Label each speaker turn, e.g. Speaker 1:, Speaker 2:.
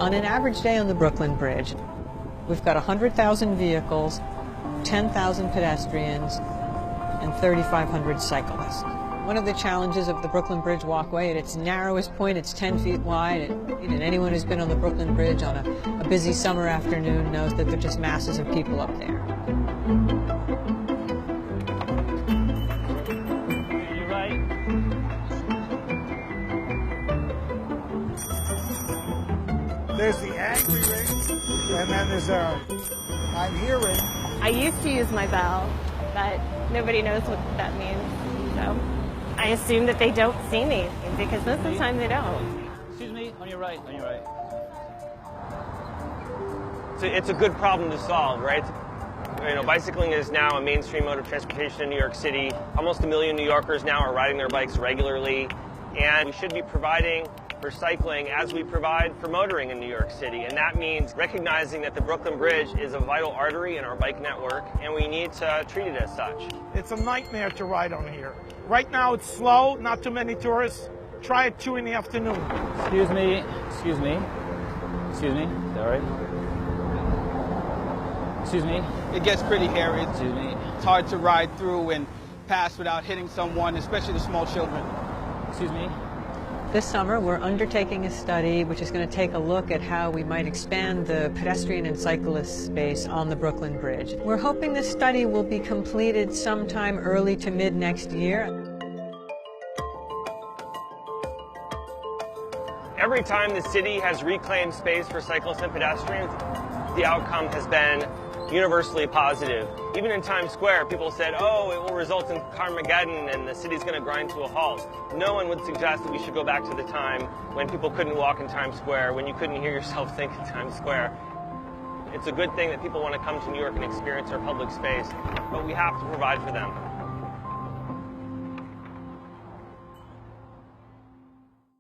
Speaker 1: On an average day on the Brooklyn Bridge, we've got 100,000 vehicles, 10,000 pedestrians, and 3,500 cyclists. One of the challenges of the Brooklyn Bridge walkway, at its narrowest point, it's 10 feet wide. And anyone who's been on the Brooklyn Bridge on a busy summer afternoon knows that there are just masses of people up there.
Speaker 2: You're right.
Speaker 3: There's the angry ring, and then there's a I'm here ring.
Speaker 4: I used to use my bell, but nobody knows what that means. So I assume that they don't see me, because most of the time they don't.
Speaker 2: Excuse me, on your right, on your right.
Speaker 5: It's a good problem to solve, right? You know, bicycling is now a mainstream mode of transportation in New York City. Almost 1 million New Yorkers now are riding their bikes regularly, and we should be providing for cycling as we provide for motoring in New York City. And that means recognizing that the Brooklyn Bridge is a vital artery in our bike network, and we need to treat it as such.
Speaker 3: It's a nightmare to ride on here. Right now it's slow, not too many tourists. Try it 2 in the afternoon.
Speaker 2: Excuse me, excuse me, excuse me, is that right? Excuse me.
Speaker 6: It gets pretty hairy.
Speaker 2: Excuse me.
Speaker 6: It's hard to ride through and pass without hitting someone, especially the small children.
Speaker 2: Excuse me.
Speaker 1: This summer, we're undertaking a study which is going to take a look at how we might expand the pedestrian and cyclist space on the Brooklyn Bridge. We're hoping this study will be completed sometime early to mid next year.
Speaker 5: Every time the city has reclaimed space for cyclists and pedestrians, the outcome has been universally positive. Even in Times Square, people said, oh, it will result in Carmageddon and the city's going to grind to a halt. No one would suggest that we should go back to the time when people couldn't walk in Times Square, when you couldn't hear yourself think in Times Square. It's a good thing that people want to come to New York and experience our public space, but we have to provide for them.